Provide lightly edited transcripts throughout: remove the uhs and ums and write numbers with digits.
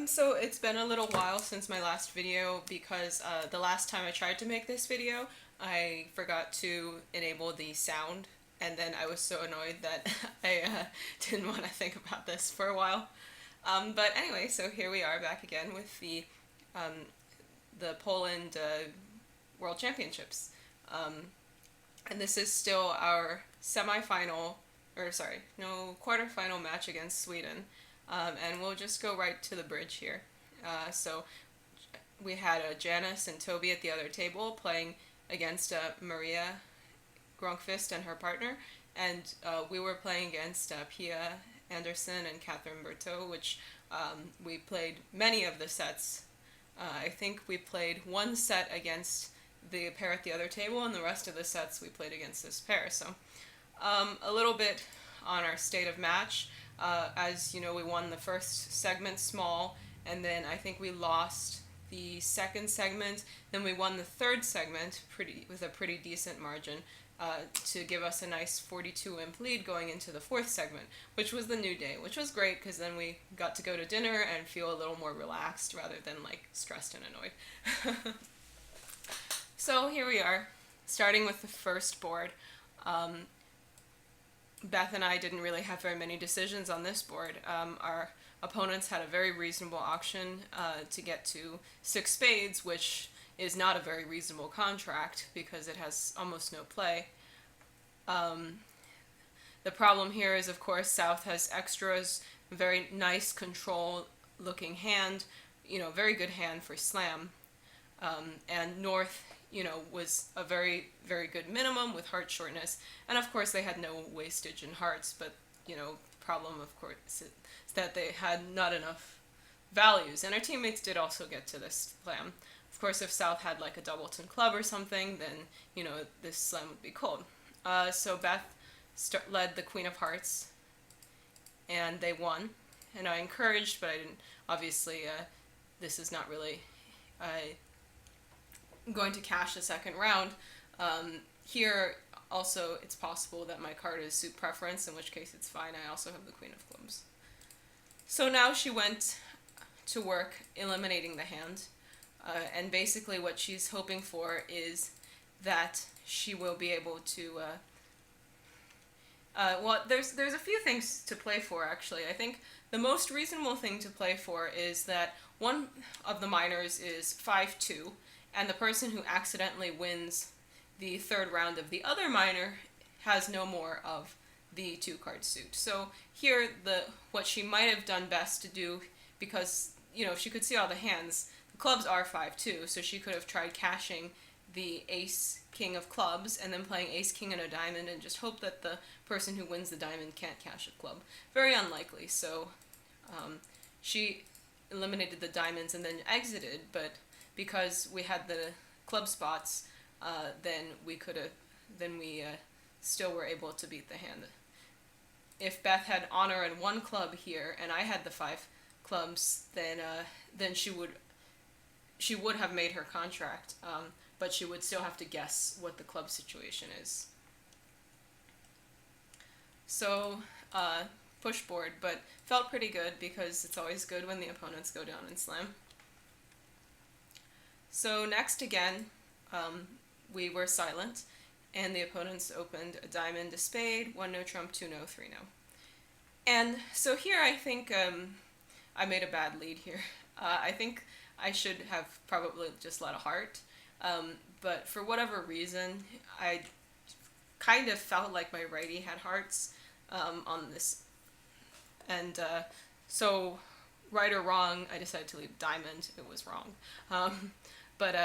So it's been a little while since my last video because the last time I tried to make this video, I forgot to enable the sound, and then I was so annoyed that I didn't want to think about this for a while. But anyway, so here we are back again with um, the Poland World Championships. Um, and this is still our semifinal, or sorry, no, quarterfinal match against Sweden. And we'll just go right to the bridge here. So we had Janice and Toby at the other table playing against Maria Gronqvist and her partner, and we were playing against Pia Anderson and Catherine Berteau, which we played many of the sets. I think we played one set against the pair at the other table, and the rest of the sets we played against this pair. So a little bit on our state of match. As you know, we won the first segment small, and then I think we lost the second segment. Then we won the third segment with a pretty decent margin to give us a nice 42 imp lead going into the fourth segment, which was the new day, which was great because then we got to go to dinner and feel a little more relaxed rather than like stressed and annoyed. So here we are, starting with the first board. Beth and I didn't really have very many decisions on this board. Our opponents had a very reasonable auction to get to 6 spades, which is not a very reasonable contract because it has almost no play. The problem here is, of course, South has extras, very nice control looking hand, very good hand for slam. And North, was a very, very good minimum with heart shortness. And of course they had no wastage in hearts, but, problem of course is that they had not enough values. And our teammates did also get to this slam. Of course, if South had like a doubleton club or something, then, this slam would be cold. So Beth led the Queen of Hearts, and they won. And I encouraged, but I didn't, obviously, this is not really going to cash the second round. Here, also, it's possible that my card is suit preference, in which case it's fine. I also have the Queen of Clubs. So now she went to work eliminating the hand, and basically what she's hoping for is that she will be able to... well, there's a few things to play for, actually. I think the most reasonable thing to play for is that one of the minors is 5-2, and the person who accidentally wins the third round of the other minor has no more of the 2-card suit. So here, what she might have done best to do, because, she could see all the hands, the clubs are 5-2, so she could have tried cashing the ace king of clubs and then playing ace king and a diamond and just hope that the person who wins the diamond can't cash a club. Very unlikely, so she eliminated the diamonds and then exited, but because we had the club spots, then we still were able to beat the hand. If Beth had honor and 1 club here, and I had the 5 clubs, then she would have made her contract, but she would still have to guess what the club situation is. So, push board, but felt pretty good because it's always good when the opponents go down and slam. So next again, we were silent, and the opponents opened a diamond, a spade, 1 no trump, 2 no, 3 no. And so here I think I made a bad lead here. I think I should have probably just let a heart, but for whatever reason, I kind of felt like my righty had hearts on this, and so right or wrong, I decided to lead diamond. It was wrong. But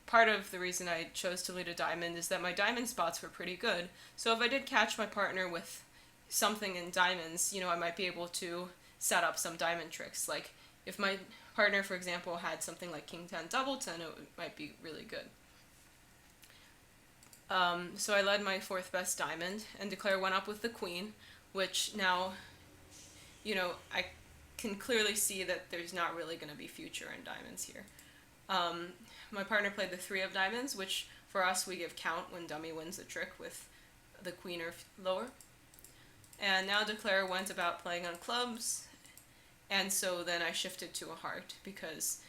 part of the reason I chose to lead a diamond is that my diamond spots were pretty good. So if I did catch my partner with something in diamonds, I might be able to set up some diamond tricks. Like if my partner, for example, had something like king 10 doubleton, it might be really good. So I led my 4th best diamond, and Declare went up with the queen, which now, I can clearly see that there's not really going to be future in diamonds here. My partner played the 3 of diamonds, which for us we give count when dummy wins the trick with the queen or lower. And now Declare went about playing on clubs, And so then I shifted to a heart because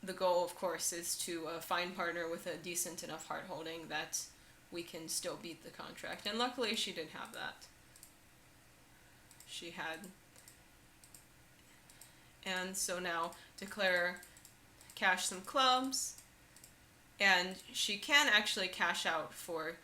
the goal, of course, is to find a partner with a decent enough heart holding that we can still beat the contract. And luckily she did have that. She had. And so now declare, cash some clubs, and she can actually cash out for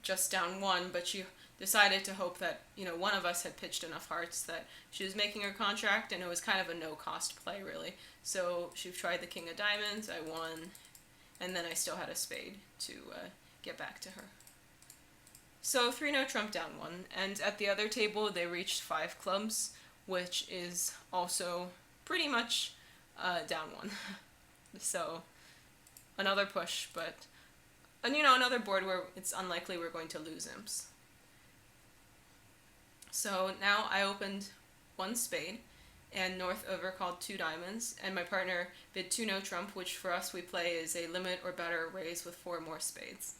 just down one, but she decided to hope that, one of us had pitched enough hearts that she was making her contract, and it was kind of a no-cost play, really. So she tried the king of diamonds, I won, and then I still had a spade to get back to her. So 3-no trump down one, and at the other table they reached 5 clubs, which is also pretty much down one. So another push, but another board where it's unlikely we're going to lose imps. So now I opened 1 spade, and North overcalled 2 diamonds, and my partner bid 2-no trump, which for us we play is a limit or better raise with 4 more spades.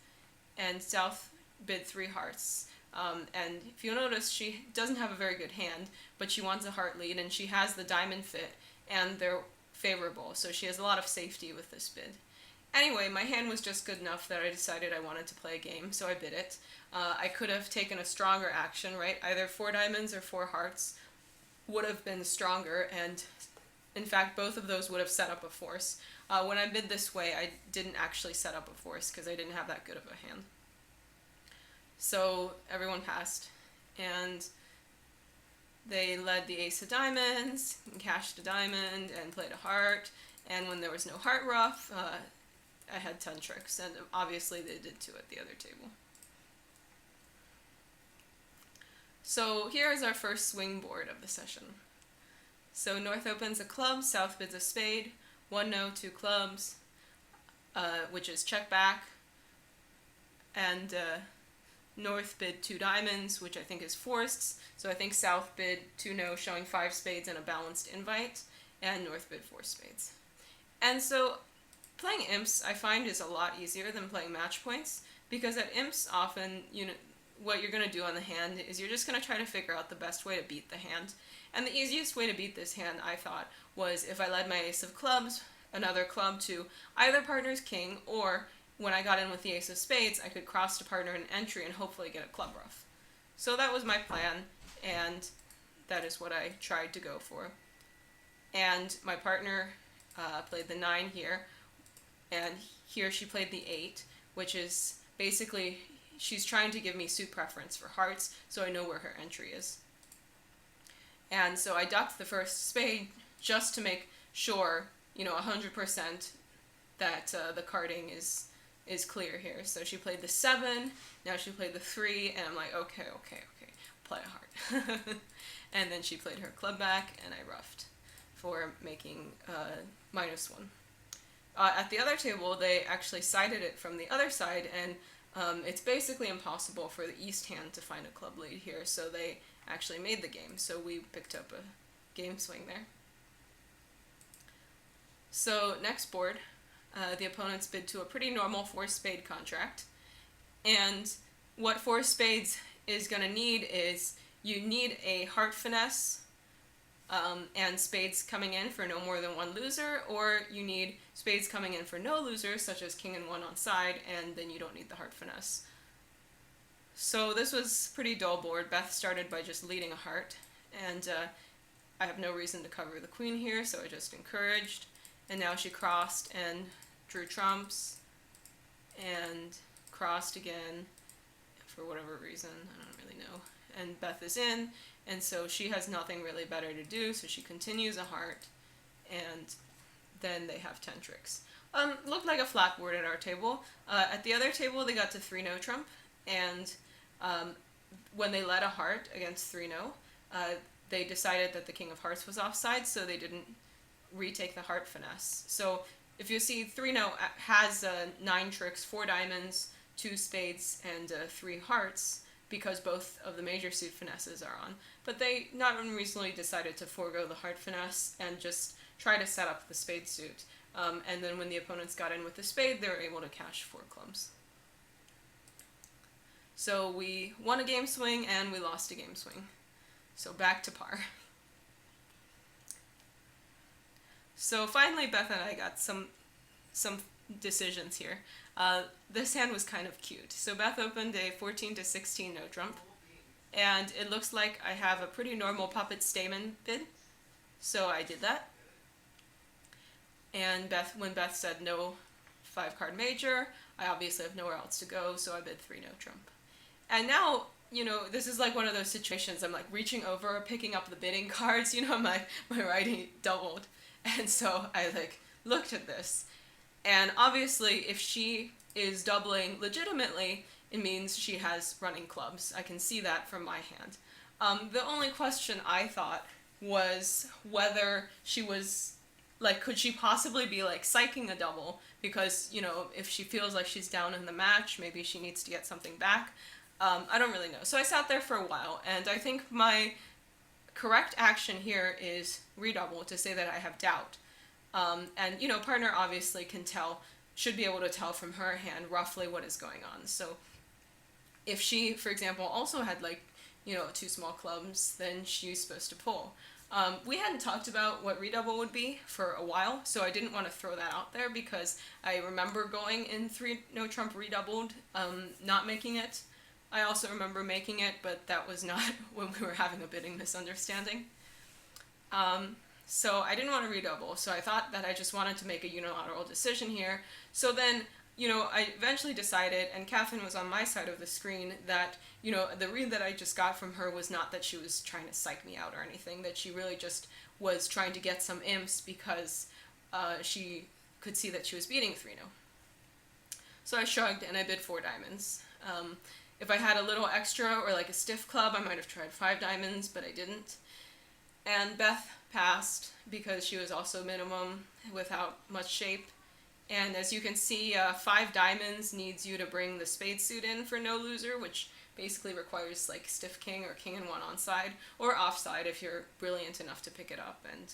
And South bid 3 hearts. And if you'll notice, she doesn't have a very good hand, but she wants a heart lead, and she has the diamond fit, and they're favorable, so she has a lot of safety with this bid. Anyway, my hand was just good enough that I decided I wanted to play a game, so I bid it. I could have taken a stronger action, right? Either 4 diamonds or 4 hearts would have been stronger, and in fact both of those would have set up a force. When I bid this way, I didn't actually set up a force because I didn't have that good of a hand. So everyone passed, and they led the ace of diamonds, and cashed a diamond, and played a heart, and when there was no heart ruff, I had 10 tricks, and obviously they did too at the other table. So here is our first swing board of the session. So North opens a club, South bids a spade, 1-no, 2 clubs, which is check back, and North bid 2 diamonds, which I think is forced, so I think South bid 2-no, showing 5 spades and a balanced invite, and North bid 4 spades. And so playing imps, I find, is a lot easier than playing match points, because at imps often, what you're going to do on the hand is you're just going to try to figure out the best way to beat the hand. And the easiest way to beat this hand, I thought, was if I led my ace of clubs, another club to either partner's king, or when I got in with the ace of spades, I could cross to partner an entry and hopefully get a club ruff. So that was my plan, and that is what I tried to go for. And my partner played the 9 here, and here she played the 8, which is basically, she's trying to give me suit preference for hearts, so I know where her entry is. And so I ducked the first spade just to make sure, 100% that the carding is clear here. So she played the 7, now she played the 3, and I'm like, okay, play a heart. And then she played her club back, and I ruffed for making -1. At the other table, they actually sided it from the other side, and it's basically impossible for the east hand to find a club lead here, so they actually made the game, so we picked up a game swing there. So next board, the opponents bid to a pretty normal 4-spade contract, and what 4 spades is going to need is, you need a heart finesse, and spades coming in for no more than 1 loser, or you need spades coming in for no losers, such as king and 1 on side, and then you don't need the heart finesse. So this was pretty dull board. Beth started by just leading a heart, and I have no reason to cover the queen here, so I just encouraged, and now she crossed and drew trumps, and crossed again, for whatever reason, I don't really know, and Beth is in, and so she has nothing really better to do, so she continues a heart, and then they have 10 tricks. Looked like a flat board at our table. At the other table, they got to 3-no trump, and when they led a heart against 3-no, they decided that the king of hearts was offside, so they didn't retake the heart finesse. So if you see, 3-no has 9 tricks, 4 diamonds, 2 spades, and 3 hearts, because both of the major suit finesses are on. But they not unreasonably decided to forego the heart finesse and just try to set up the spade suit. And then when the opponents got in with the spade, they were able to cash 4 clubs. So we won a game swing and we lost a game swing. So back to par. So finally Beth and I got some decisions here. This hand was kind of cute. So Beth opened a 14 to 16 no trump, and it looks like I have a pretty normal puppet stamen bid, so I did that. And when Beth said no 5-card major, I obviously have nowhere else to go, so I bid 3 no trump. And now, this is like one of those situations, I'm like reaching over, picking up the bidding cards, my writing doubled. And so I like looked at this, and obviously if she is doubling legitimately, it means she has running clubs. I can see that from my hand. The only question I thought was whether she was, like, could she possibly be like psyching a double, because, if she feels like she's down in the match, maybe she needs to get something back. I don't really know. So I sat there for a while, and I think my correct action here is redouble to say that I have doubt. And, partner obviously should be able to tell from her hand roughly what is going on. So if she, for example, also had like, 2 small clubs, then she's supposed to pull. We hadn't talked about what redouble would be for a while, so I didn't want to throw that out there because I remember going in 3 no trump redoubled, not making it. I also remember making it, but that was not when we were having a bidding misunderstanding. So I didn't want to redouble, so I thought that I just wanted to make a unilateral decision here. So then, I eventually decided, and Catherine was on my side of the screen, that, the read that I just got from her was not that she was trying to psych me out or anything, that she really just was trying to get some imps because she could see that she was beating 3-0. So I shrugged and I bid 4 diamonds. If I had a little extra or like a stiff club, I might have tried 5 diamonds, but I didn't. And Beth passed because she was also minimum without much shape. And as you can see, 5 diamonds needs you to bring the spade suit in for no loser, which basically requires like stiff king or king and 1 onside, or offside if you're brilliant enough to pick it up. And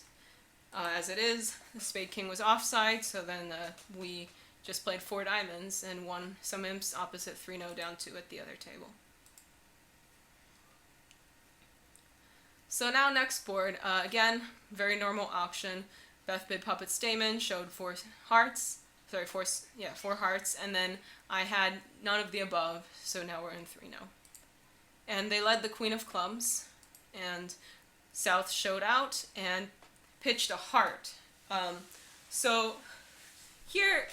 as it is, the spade king was offside, so then we just played 4 diamonds and won some imps opposite 3-0 down 2 at the other table. So now next board, again, very normal auction. Beth bid puppet stamen, showed 4 hearts, 4 hearts, and then I had none of the above, so now we're in 3-0. And they led the queen of clubs, and South showed out and pitched a heart. So here,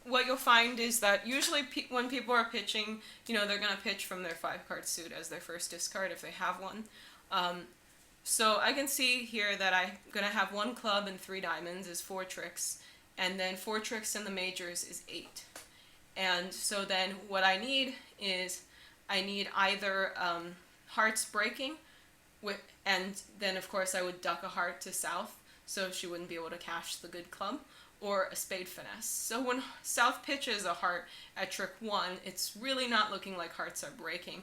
what you'll find is that usually when people are pitching, they're going to pitch from their 5-card suit as their first discard if they have one. So I can see here that I'm going to have 1 club and 3 diamonds is 4 tricks, and then 4 tricks in the majors is 8. And so then what I need is either hearts breaking, and then of course I would duck a heart to South so she wouldn't be able to cash the good club, or a spade finesse. So when South pitches a heart at trick 1, it's really not looking like hearts are breaking.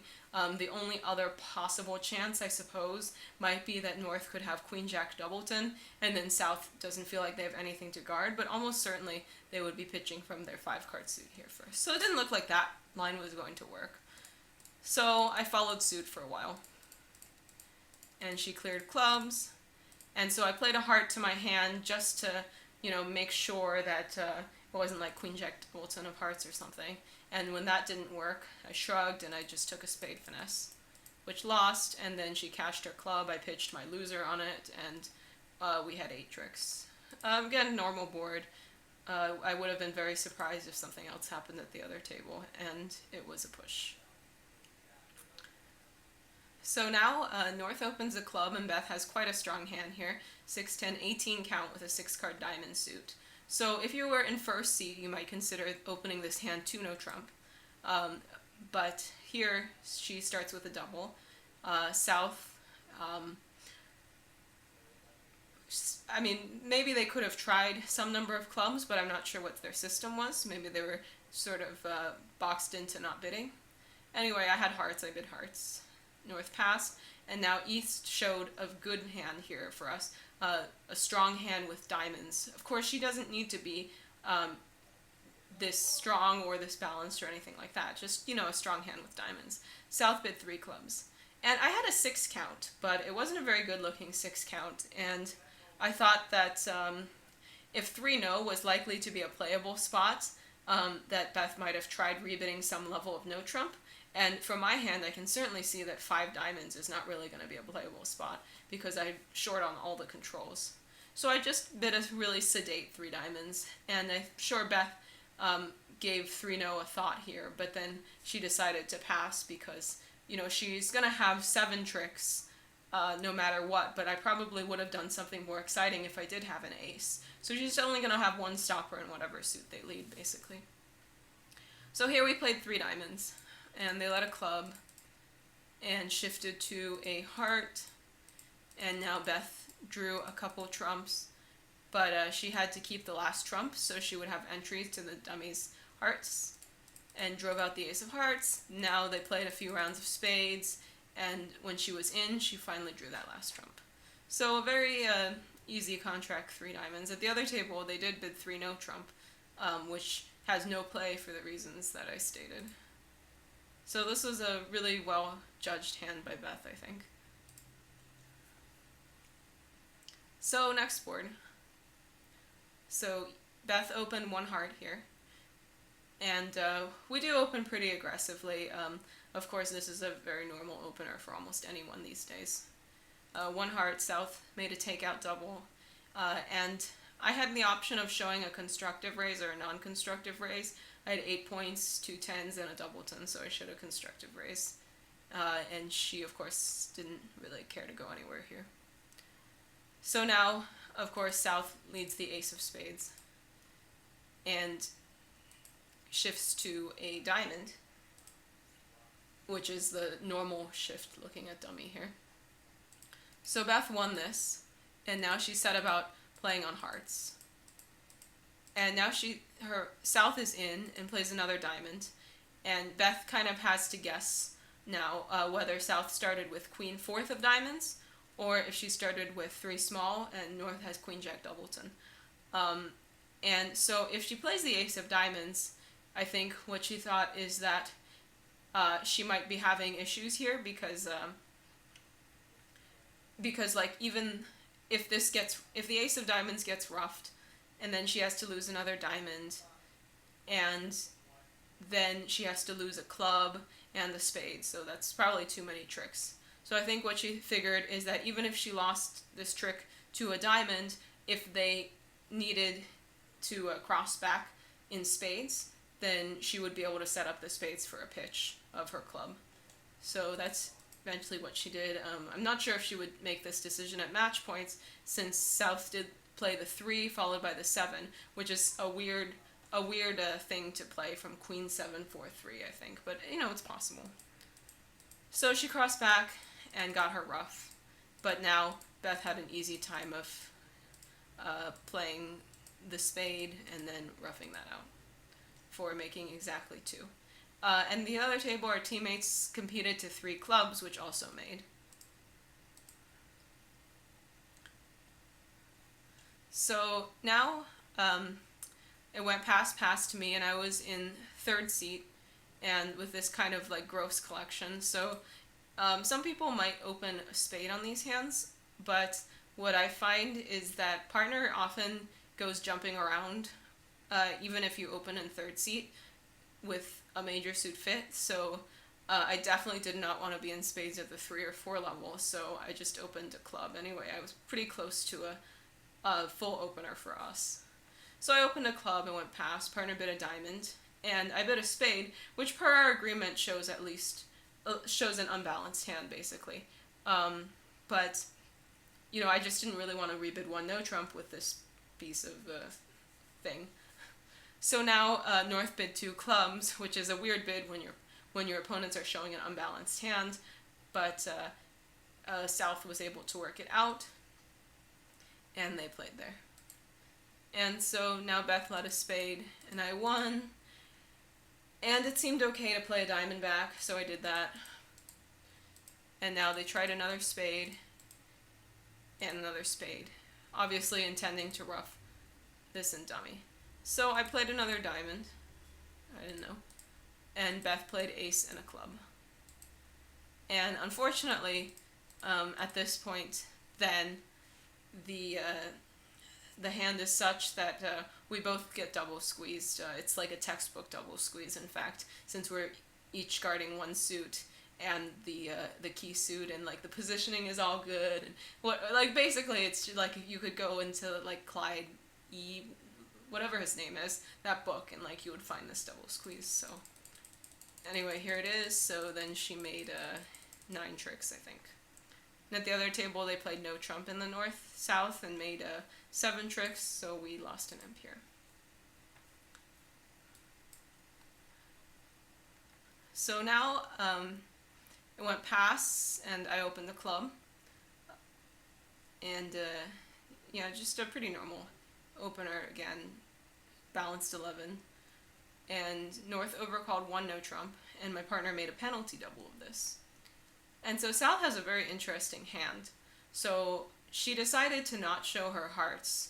The only other possible chance, I suppose, might be that North could have Queen Jack Doubleton, and then South doesn't feel like they have anything to guard, but almost certainly they would be pitching from their 5-card suit here first. So it didn't look like that line was going to work. So I followed suit for a while. And she cleared clubs, and so I played a heart to my hand just to, make sure that it wasn't like Queen Jack Doubleton of hearts or something. And when that didn't work, I shrugged and I just took a spade finesse, which lost, and then she cashed her club. I pitched my loser on it, and we had 8 tricks. Again, normal board. I would have been very surprised if something else happened at the other table, and it was a push. So now North opens a club, and Beth has quite a strong hand here. 6, 10, 18 count with a 6-card diamond suit. So if you were in first seed, you might consider opening this hand 2 no trump. But here she starts with a double. South, I mean, maybe they could have tried some number of clubs, but I'm not sure what their system was. Maybe they were sort of boxed into not bidding. Anyway, I had hearts, I bid hearts. North passed, and now East showed a good hand here for us. A strong hand with diamonds. Of course, she doesn't need to be this strong or this balanced or anything like that. Just, a strong hand with diamonds. South bid 3 clubs. And I had a 6 count, but it wasn't a very good looking 6 count, and I thought that if 3-no was likely to be a playable spot, that Beth might have tried rebidding some level of no trump. And from my hand, I can certainly see that 5 diamonds is not really going to be a playable spot because I short on all the controls. So I just bid a really sedate 3 diamonds, and I'm sure Beth gave 3-no a thought here, but then she decided to pass because, you know, she's going to have 7 tricks no matter what, but I probably would have done something more exciting if I did have an ace. So she's only going to have 1 stopper in whatever suit they lead, basically. So here we played 3 diamonds, and they led a club, and shifted to a heart, and now Beth drew a couple trumps, but she had to keep the last trump, so she would have entries to the dummy's hearts, and drove out the ace of hearts. Now they played a few rounds of spades, and when she was in, she finally drew that last trump. So a very easy contract 3 diamonds. At the other table, they did bid 3-no trump, which has no play for the reasons that I stated. So this was a really well-judged hand by Beth, I think. So next board. So Beth opened 1 heart here. And we do open pretty aggressively. Of course, this is a very normal opener for almost anyone these days. 1 heart, South made a takeout double. And I had the option of showing a constructive raise or a non-constructive raise. I had 8 points, 2 tens, and a doubleton, so I showed a constructive raise. And she, of course, didn't really care to go anywhere here. So now, of course, South leads the ace of spades and shifts to a diamond, which is the normal shift looking at dummy here. So Beth won this, and now she's set about playing on hearts. And now her South is in and plays another diamond, and Beth kind of has to guess now whether South started with queen 4th of diamonds or if she started with 3 small and North has queen jack doubleton. And so if she plays the ace of diamonds, I think what she thought is that she might be having issues here because like even if the ace of diamonds gets roughed, and then she has to lose another diamond, and then she has to lose a club and the spade, so that's probably too many tricks. So I think what she figured is that even if she lost this trick to a diamond, if they needed to cross back in spades, then she would be able to set up the spades for a pitch of her club. So that's eventually what she did. I'm not sure if she would make this decision at match points, since South did play the 3 followed by the 7, which is a weird thing to play from queen 7 4 3, I think, but you know, it's possible. So she crossed back and got her rough, but now Beth had an easy time of playing the spade and then roughing that out for making exactly 2. And the other table, our teammates competed to 3 clubs, which also made. So now it went pass to me, and I was in 3rd seat, and with this kind of like gross collection. So some people might open a spade on these hands, but what I find is that partner often goes jumping around, even if you open in 3rd seat with a major suit fit. So I definitely did not want to be in spades at the 3 or 4 level, so I just opened a club. Anyway, I was pretty close to a full opener for us. So I opened a club and went past. Partner bid a diamond, and I bid a spade, which per our agreement shows an unbalanced hand, basically. But, you know, I just didn't really want to rebid 1 no trump with this piece of thing. So now North bid 2 clubs, which is a weird bid when your opponents are showing an unbalanced hand, but South was able to work it out, and they played there. And so now Beth led a spade, and I won, and it seemed okay to play a diamond back, so I did that. And now they tried another spade, and another spade, obviously intending to rough this in dummy. So I played another diamond, I didn't know, and Beth played ace and a club. And unfortunately, at this point, then the hand is such that we both get double squeezed. It's like a textbook double squeeze, in fact, since we're each guarding one suit, and the key suit, and like the positioning is all good, and what, like, basically it's like you could go into like Clyde E, whatever his name is, that book, and like you would find this double squeeze. So anyway, here it is. So then she made 9 tricks, I think. And at the other table, they played no trump in the north-south and made 7 tricks, so we lost an imp here. So now it went pass, and I opened the club. And yeah, just a pretty normal opener again, balanced 11. And North overcalled 1 no trump, and my partner made a penalty double of this. And so South has a very interesting hand. So she decided to not show her hearts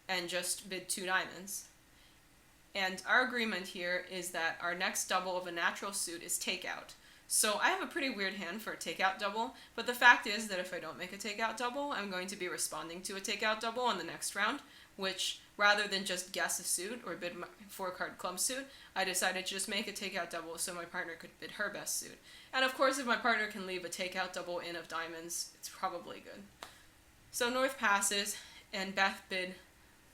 and just bid 2 diamonds. And our agreement here is that our next double of a natural suit is takeout. So I have a pretty weird hand for a takeout double, but the fact is that if I don't make a takeout double, I'm going to be responding to a takeout double on the next round, which, rather than just guess a suit or bid my 4-card club suit, I decided to just make a takeout double so my partner could bid her best suit. And of course, if my partner can leave a takeout double in of diamonds, it's probably good. So North passes, and Beth bid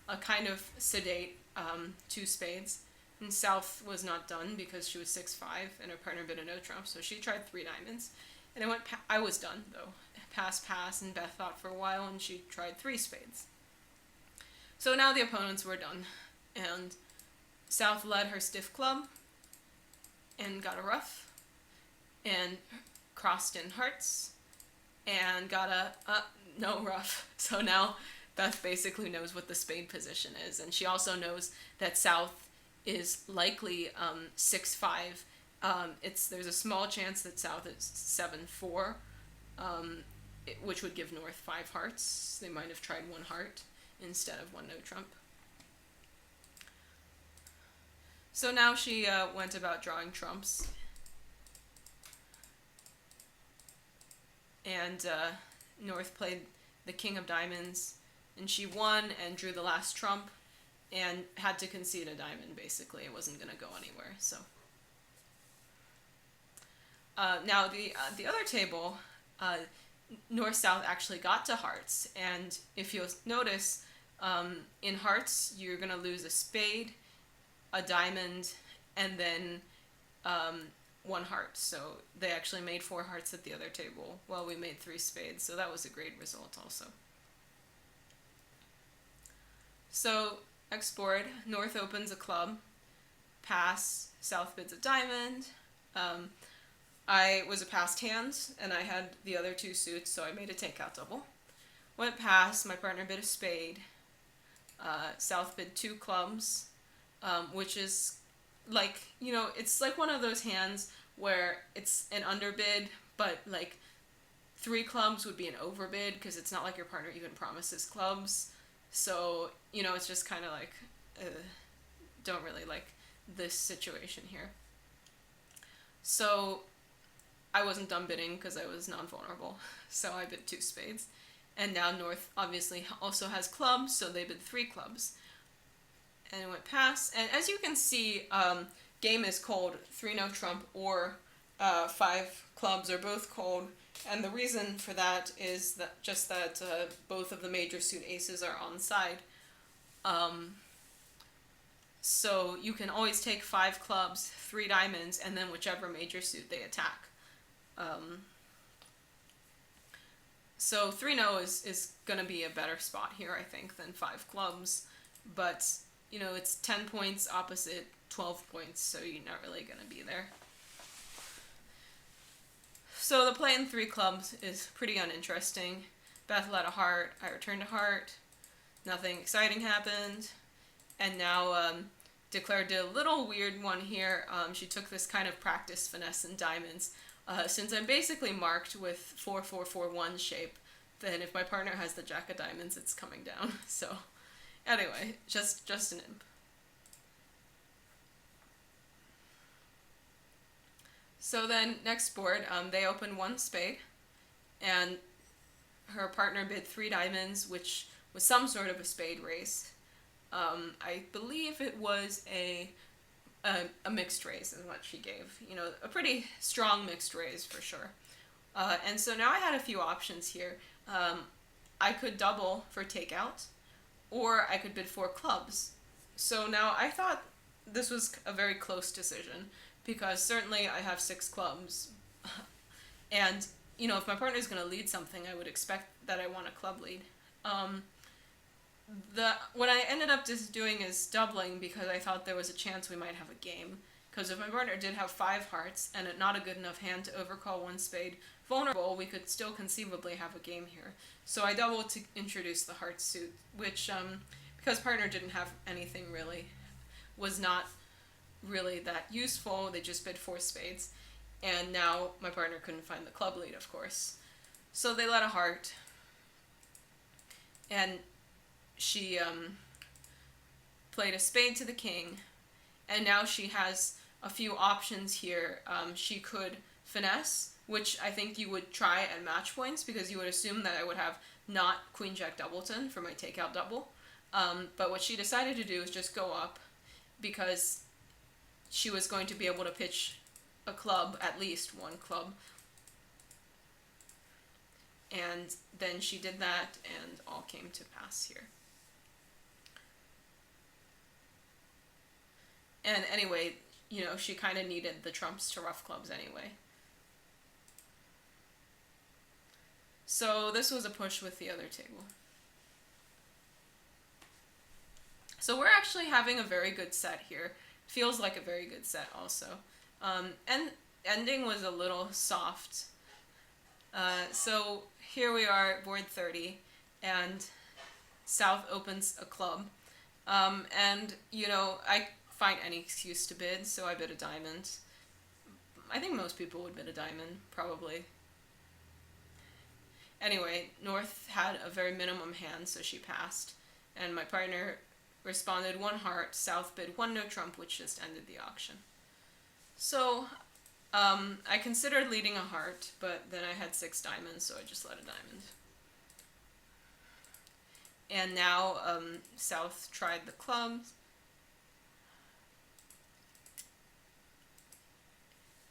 a kind of sedate 2 spades. And South was not done because she was 6-5, and her partner bid a no trump, so she tried 3 diamonds. And it went I was done, though. Pass, and Beth thought for a while, and she tried 3 spades. So now the opponents were done, and South led her stiff club, and got a ruff, and crossed in hearts, and got a no ruff. So now Beth basically knows what the spade position is, and she also knows that South is likely 6-5. There's a small chance that South is 7-4, which would give North 5 hearts. They might have tried 1 heart instead of 1 no trump. So now she went about drawing trumps, and North played the king of diamonds, and she won and drew the last trump, and had to concede a diamond, basically. It wasn't going to go anywhere, so. Now, the other table, North-South actually got to hearts, and if you'll notice, in hearts, you're going to lose a spade, a diamond, and then 1 heart. So they actually made 4 hearts at the other table, while we made 3 spades, so that was a great result also. So, X-board, North opens a club, pass, South bids a diamond. I was a passed hand, and I had the other 2 suits, so I made a takeout double. Went pass, my partner bid a spade. South bid 2 clubs, which is like, you know, it's like one of those hands where it's an underbid, but like 3 clubs would be an overbid, because it's not like your partner even promises clubs. So, you know, it's just kind of like, don't really like this situation here. So, I wasn't done bidding because I was non-vulnerable, so I bid 2 spades. And now North obviously also has clubs, so they bid 3 clubs. And it went pass, and as you can see, game is cold. 3 no trump or 5 clubs are both cold. And the reason for that is that just that both of the major suit aces are on side. So you can always take 5 clubs, 3 diamonds, and then whichever major suit they attack. So 3 no is going to be a better spot here, I think, than 5 clubs. But, you know, it's 10 points opposite 12 points, so you're not really going to be there. So the play in 3 clubs is pretty uninteresting. Beth led a heart, I returned a heart, nothing exciting happened, and now Declare did a little weird one here. She took this kind of practice finesse in diamonds. Since I'm basically marked with 4-4-4-1 shape, then if my partner has the jack of diamonds, it's coming down. So anyway, just an imp. So then next board, they opened one spade, and her partner bid 3 diamonds, which was some sort of a spade raise. I believe it was a mixed raise is what she gave. You know, a pretty strong mixed raise for sure. And so now I had a few options here. I could double for takeout, or I could bid 4 clubs. So now I thought this was a very close decision, because certainly I have 6 clubs. And, you know, if my partner is going to lead something, I would expect that I want a club lead. What I ended up just doing is doubling, because I thought there was a chance we might have a game. Because if my partner did have 5 hearts and not a good enough hand to overcall 1 spade vulnerable, we could still conceivably have a game here. So I doubled to introduce the heart suit, which, because partner didn't have anything really, was not really that useful. They just bid 4 spades. And now my partner couldn't find the club lead, of course. So they let a heart. And she played a spade to the king. And now she has a few options here. She could finesse, which I think you would try at match points, because you would assume that I would have not Queen Jack Doubleton for my takeout double. But what she decided to do is just go up, because she was going to be able to pitch a club, at least 1 club. And then she did that, and all came to pass here. And anyway, you know, she kind of needed the trumps to rough clubs anyway. So this was a push with the other table. So we're actually having a very good set here. Feels like a very good set also. And ending was a little soft. So here we are, board 30, and South opens a club. And, you know, I find any excuse to bid, so I bid a diamond. I think most people would bid a diamond, probably. Anyway, North had a very minimum hand, so she passed. And my partner responded 1 heart, South bid 1 no trump, which just ended the auction. So, I considered leading a heart, but then I had 6 diamonds, so I just let a diamond. And now, South tried the clubs.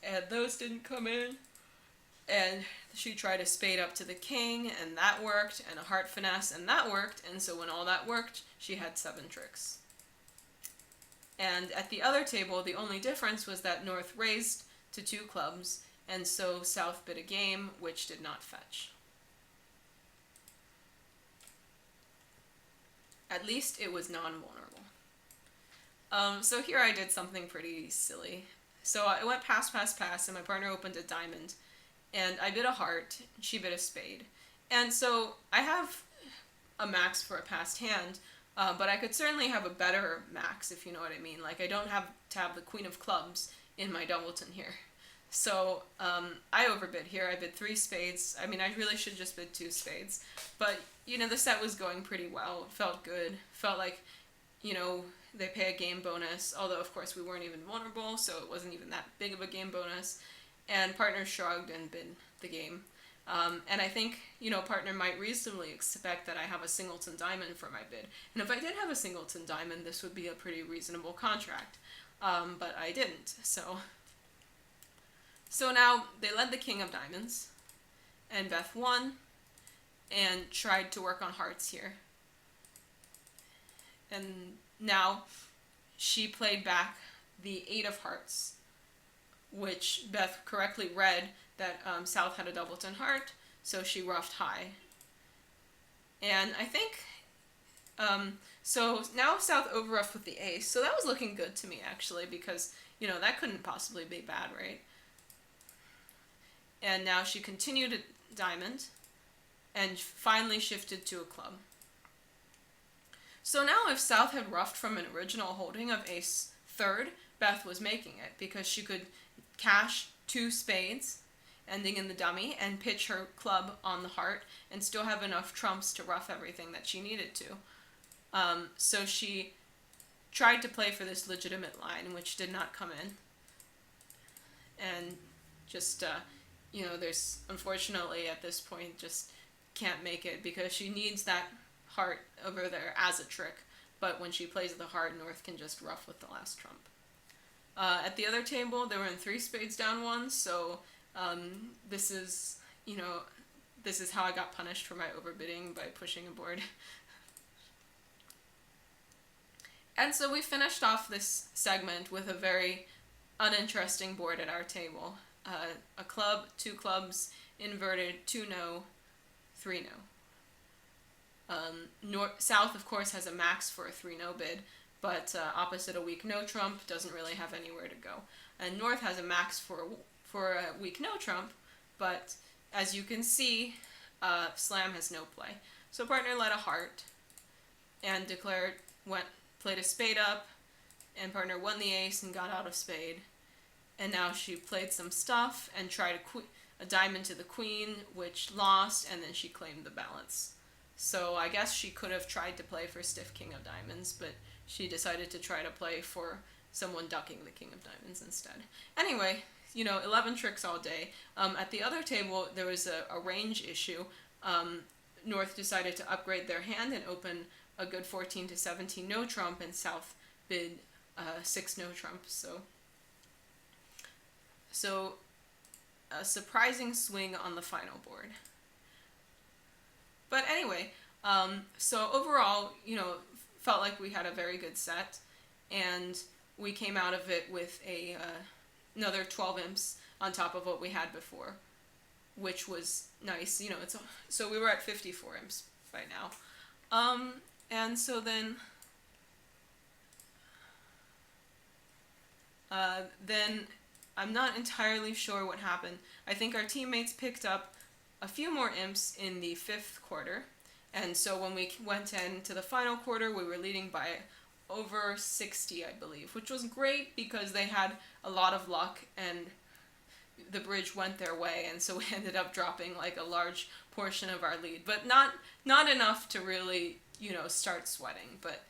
And those didn't come in. And she tried a spade up to the king, and that worked, and a heart finesse, and that worked, and so when all that worked, she had 7 tricks. And at the other table, the only difference was that North raised to 2 clubs, and so South bid a game, which did not fetch. At least it was non-vulnerable. So here I did something pretty silly. So I went pass, pass, pass, and my partner opened a diamond. And I bid a heart, she bid a spade. And so I have a max for a passed hand, but I could certainly have a better max, if you know what I mean. Like, I don't have to have the Queen of Clubs in my doubleton here. So I overbid here. I bid 3 spades. I mean, I really should just bid 2 spades. But, you know, the set was going pretty well. It felt good. Felt like, you know, they pay a game bonus, although, of course, we weren't even vulnerable, so it wasn't even that big of a game bonus. And partner shrugged and bid the game. And I think, you know, partner might reasonably expect that I have a singleton diamond for my bid. And if I did have a singleton diamond, this would be a pretty reasonable contract. But I didn't, so... So now they led the king of diamonds, and Beth won, and tried to work on hearts here. And now she played back the 8 of hearts, which Beth correctly read that South had a doubleton heart, so she roughed high. And I think, so now South overroughed with the ace, so that was looking good to me actually, because, you know, that couldn't possibly be bad, right? And now she continued a diamond, and finally shifted to a club. So now if South had roughed from an original holding of ace third, Beth was making it, because she could cash 2 spades, ending in the dummy, and pitch her club on the heart, and still have enough trumps to rough everything that she needed to. So she tried to play for this legitimate line, which did not come in. And just, there's unfortunately at this point just can't make it because she needs that heart over there as a trick. But when she plays the heart, North can just ruff with the last trump. At the other table, they were in 3 spades down 1, so this is, this is how I got punished for my overbidding by pushing a board. And so we finished off this segment with a very uninteresting board at our table. A club, 2 clubs, inverted, 2 no, 3 no. South, of course, has a max for a 3 no bid, but opposite a weak no trump doesn't really have anywhere to go. And North has a max for a weak no trump, but as you can see, Slam has no play. So partner led a heart and played a spade up, and partner won the ace and got out of spade. And now she played some stuff and tried a diamond to the queen, which lost, and then she claimed the balance. So I guess she could have tried to play for stiff king of diamonds, but she decided to try to play for someone ducking the king of diamonds instead. Anyway, 11 tricks all day. At the other table, there was a range issue. North decided to upgrade their hand and open a good 14 to 17 no trump, and South bid 6 no trump. So a surprising swing on the final board. But anyway, so overall, felt like we had a very good set, and we came out of it with another 12 imps on top of what we had before, which was nice. So we were at 54 imps by now. And so then I'm not entirely sure what happened. I think our teammates picked up a few more imps in the 5th quarter, and so when we went into the final quarter, we were leading by over 60, I believe, which was great because they had a lot of luck and the bridge went their way, and so we ended up dropping like a large portion of our lead, but not enough to really, start sweating. But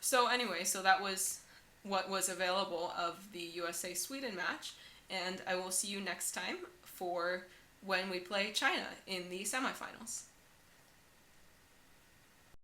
so anyway, so that was what was available of the USA-Sweden match, and I will see you next time for when we play China in the semifinals.